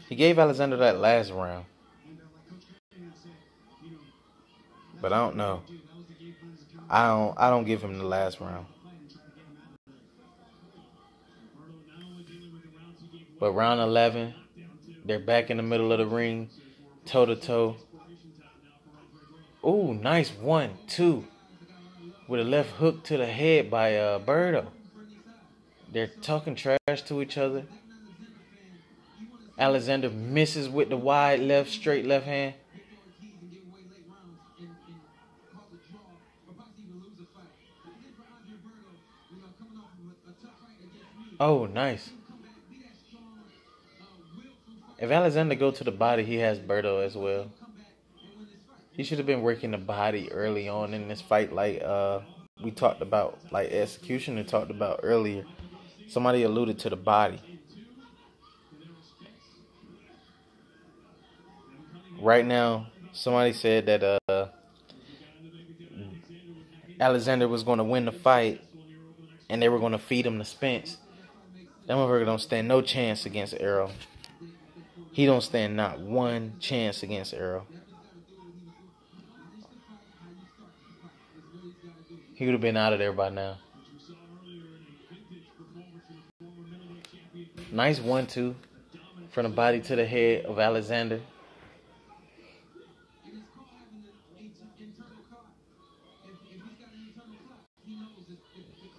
He gave Alexander that last round. But I don't know. I don't give him the last round. But round 11, they're back in the middle of the ring, toe to toe. Ooh, nice 1-2 with a left hook to the head by Berto. They're talking trash to each other. Alexander misses with the wide left, straight left hand. Oh, nice. If Alexander go to the body, he has Berto as well. He should have been working the body early on in this fight like we talked about, like execution and talked about earlier. Somebody alluded to the body. Right now, somebody said that Alexander was going to win the fight, and they were going to feed him to Spence. That motherfucker don't stand no chance against Errol. He don't stand not one chance against Errol. He would have been out of there by now. Nice 1-2 from the body to the head of Alexander.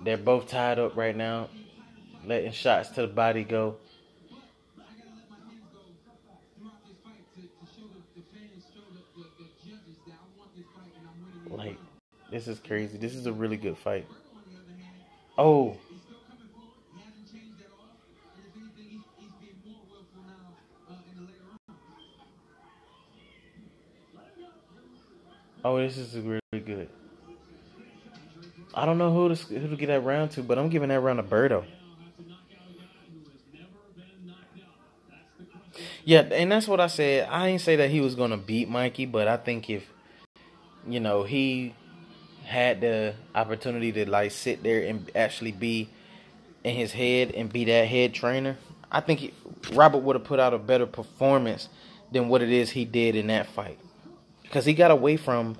They're both tied up right now, letting shots to the body go. Like, this is crazy. This is a really good fight. Oh. Oh, this is really good. I don't know who to get that round to, but I'm giving that round to Berto. Yeah, and that's what I said. I didn't say that he was going to beat Mikey, but I think if, he had the opportunity to, like, sit there and actually be in his head and be that head trainer, I think Robert would have put out a better performance than what it is he did in that fight. Because he got away from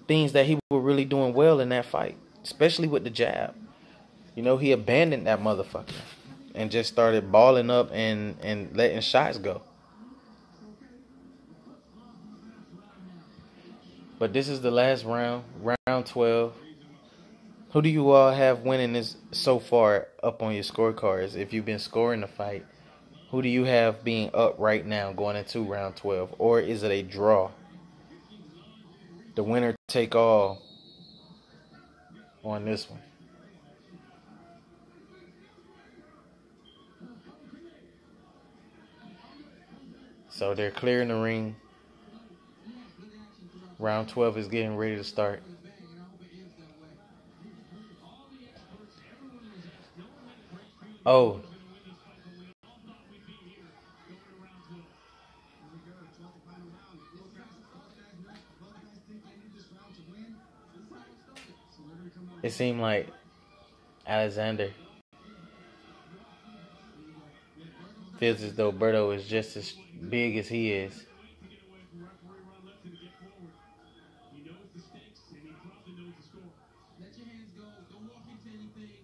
things that he was really doing well in that fight, especially with the jab. He abandoned that motherfucker and just started balling up and letting shots go. But this is the last round, round 12. Who do you all have winning this so far up on your scorecards? If you've been scoring the fight, who do you have being up right now going into round 12? Or is it a draw? The winner take all on this one. So they're clearing the ring. Round 12 is getting ready to start. Oh. It seemed like Alexander feels as though Berto is just as big as he is.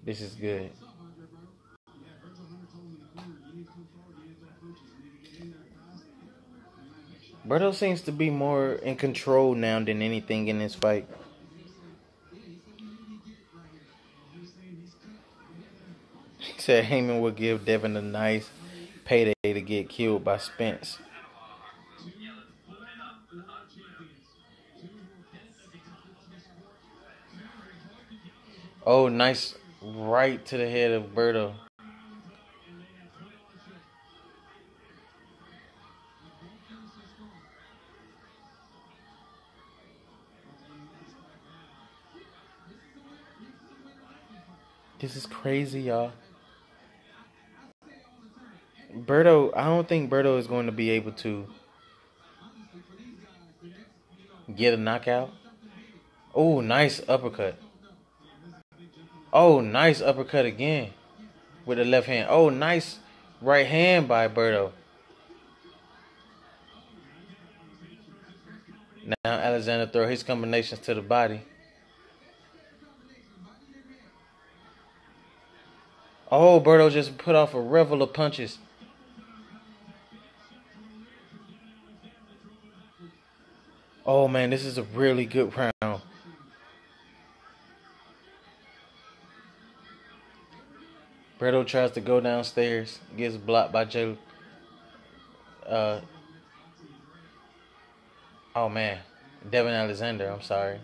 This is good. Berto seems to be more in control now than anything in this fight. He said Heyman would give Devon a nice payday to get killed by Spence. Oh, nice right to the head of Berto. This is crazy, y'all. Berto, I don't think Berto is going to be able to get a knockout. Oh, nice uppercut. Oh, nice uppercut again with the left hand. Oh, nice right hand by Berto. Now Alexander throw his combinations to the body. Oh, Berto just put off a revel of punches. Oh, man, this is a really good round. Berto tries to go downstairs. Gets blocked by Joe. Oh, man. Devon Alexander, I'm sorry.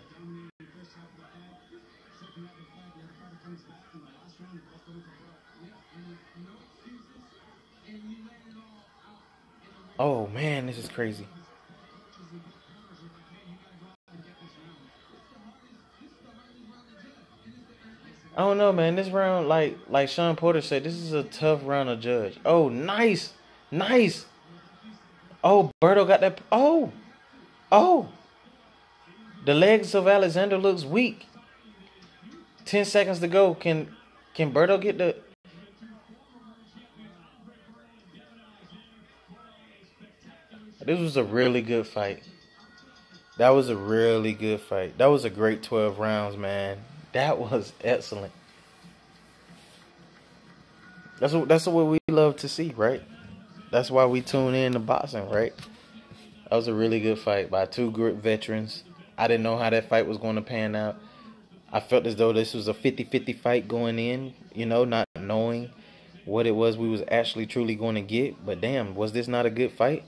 Oh, man, this is crazy. I don't know, man. This round, like Sean Porter said, this is a tough round to judge. Oh, nice, nice. Oh, Berto got that. Oh. The legs of Alexander looks weak. 10 seconds to go. Can Berto get the? This was a really good fight. That was a really good fight. That was a great 12 rounds, man. That was excellent. That's what we love to see, right? That's why we tune in to boxing, right? That was a really good fight by two great veterans. I didn't know how that fight was going to pan out. I felt as though this was a 50-50 fight going in, not knowing what it was we was actually truly going to get. But damn, was this not a good fight?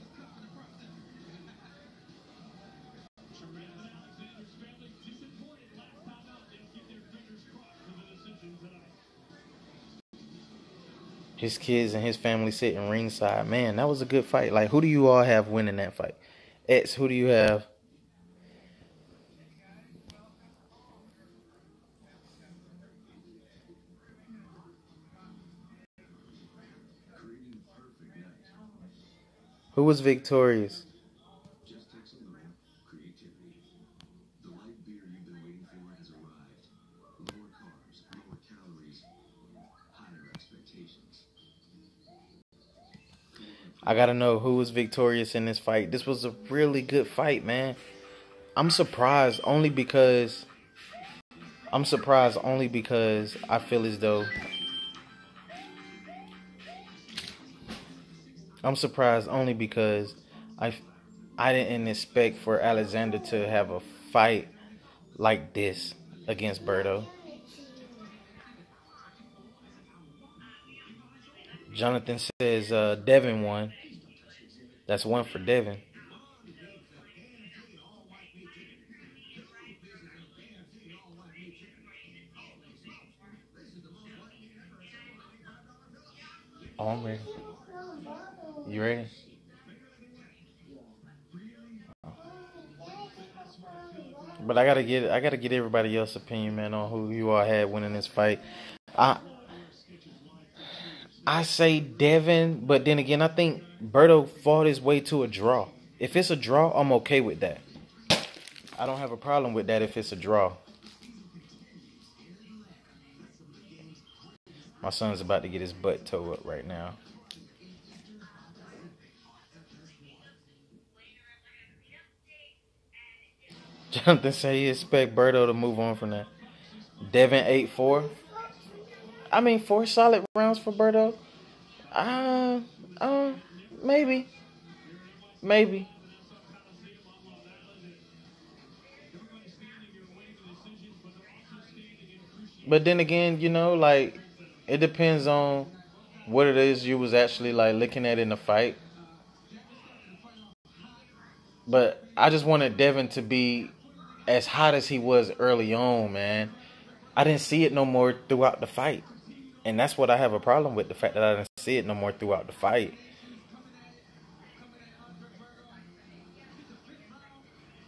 His kids and his family sitting ringside. Man, that was a good fight. Like, who do you all have winning that fight? X, who do you have? Who was victorious? I gotta know who was victorious in this fight. This was a really good fight, man. I'm surprised only because I feel as though I'm surprised only because I didn't expect for Alexander to have a fight like this against Berto. Jonathan says Devon won. That's one for Devon. Oh, I'm ready. You ready? But I gotta get everybody else's opinion, man, on who you all had winning this fight. I say Devon, but then again, I think Berto fought his way to a draw. If it's a draw, I'm okay with that. I don't have a problem with that if it's a draw. My son's about to get his butt toe up right now. Jonathan said he expect Berto to move on from that. Devon 8-4. I mean, 4 solid rounds for Berto. Maybe. But then again, like, it depends on what it is you was actually like looking at in the fight. But I just wanted Devon to be as hot as he was early on, man. I didn't see it no more throughout the fight. And that's what I have a problem with, the fact that I didn't see it no more throughout the fight.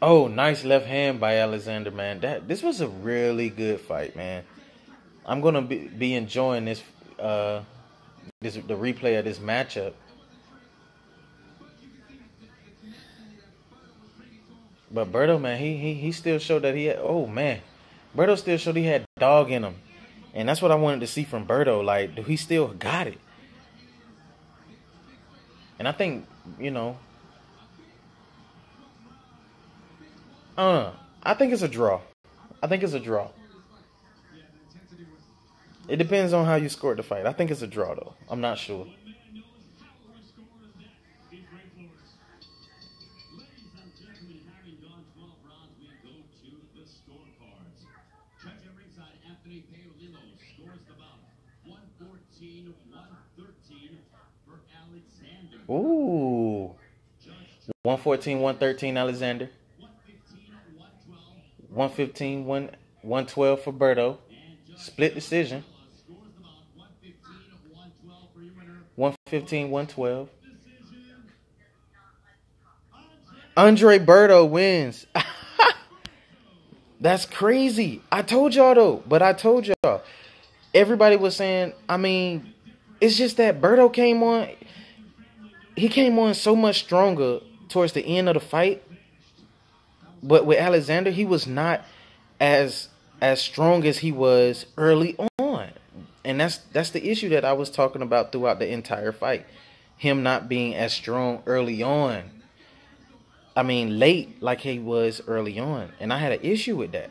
Oh, nice left hand by Alexander, man. This was a really good fight, man. I'm gonna be enjoying this the replay of this matchup. But Berto, man, he still showed that he had. Oh man, Berto still showed he had dog in him, and that's what I wanted to see from Berto. Like, he still got it. And I think I think it's a draw. It depends on how you scored the fight. I think it's a draw, though. I'm not sure. Ooh. 114-113 Alexander. 115-112 for Berto. Split decision. 115-112. Andre Berto wins. That's crazy. I told y'all though. everybody was saying, I mean, it's just that Berto came on. He came on so much stronger towards the end of the fight. But with Alexander, he was not as strong as he was early on. And that's the issue that I was talking about throughout the entire fight. Him not being as strong early on. I mean, late like he was early on. And I had an issue with that.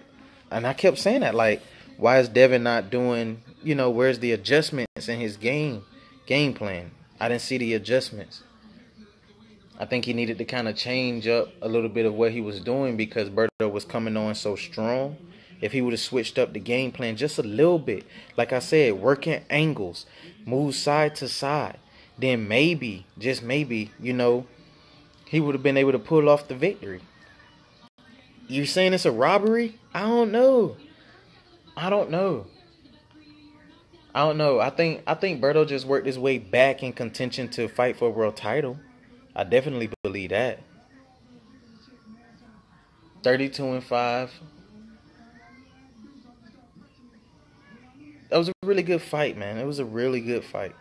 And I kept saying that, like, why is Devon not doing, where's the adjustments in his game plan? I didn't see the adjustments. I think he needed to kind of change up a little bit of what he was doing because Berto was coming on so strong. If he would have switched up the game plan just a little bit, like I said, working angles, move side to side, then maybe, just maybe, he would have been able to pull off the victory. You're saying it's a robbery? I don't know. I think Berto just worked his way back in contention to fight for a world title. I definitely believe that. 32-5. That was a really good fight, man. It was a really good fight.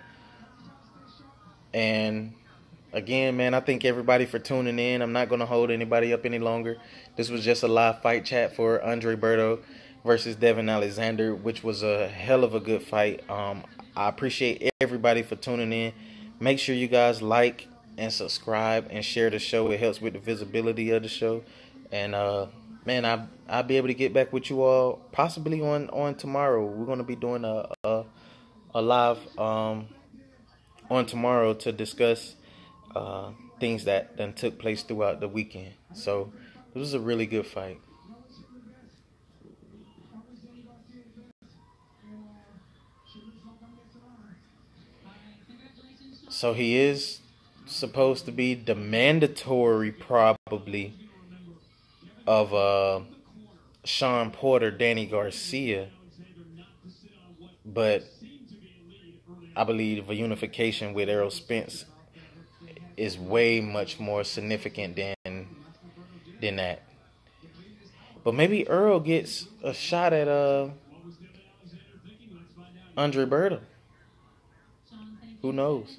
And again, man, I thank everybody for tuning in. I'm not going to hold anybody up any longer. This was just a live fight chat for Andre Berto versus Devon Alexander, which was a hell of a good fight. I appreciate everybody for tuning in. Make sure you guys like and subscribe and share the show. It helps with the visibility of the show. And man, I'll be able to get back with you all possibly on tomorrow. We're gonna be doing a live on tomorrow to discuss things that then took place throughout the weekend. So it was a really good fight. So he is supposed to be the mandatory, probably, of Sean Porter, Danny Garcia. But I believe a unification with Errol Spence is way much more significant than that. But maybe Earl gets a shot at Andre Berto. Who knows?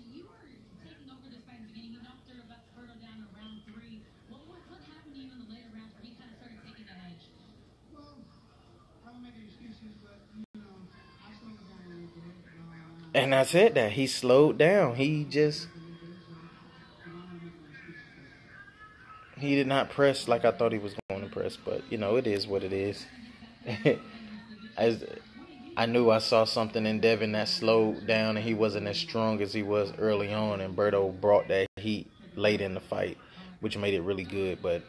And I said that he slowed down. He did not press like I thought he was going to press. But it is what it is. As I knew I saw something in Devon that slowed down, and he wasn't as strong as he was early on. And Berto brought that heat late in the fight, which made it really good. But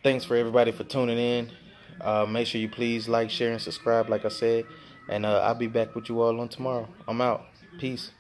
thanks for everybody for tuning in. Make sure you please like, share, and subscribe, like I said. And I'll be back with you all on tomorrow. I'm out. Peace.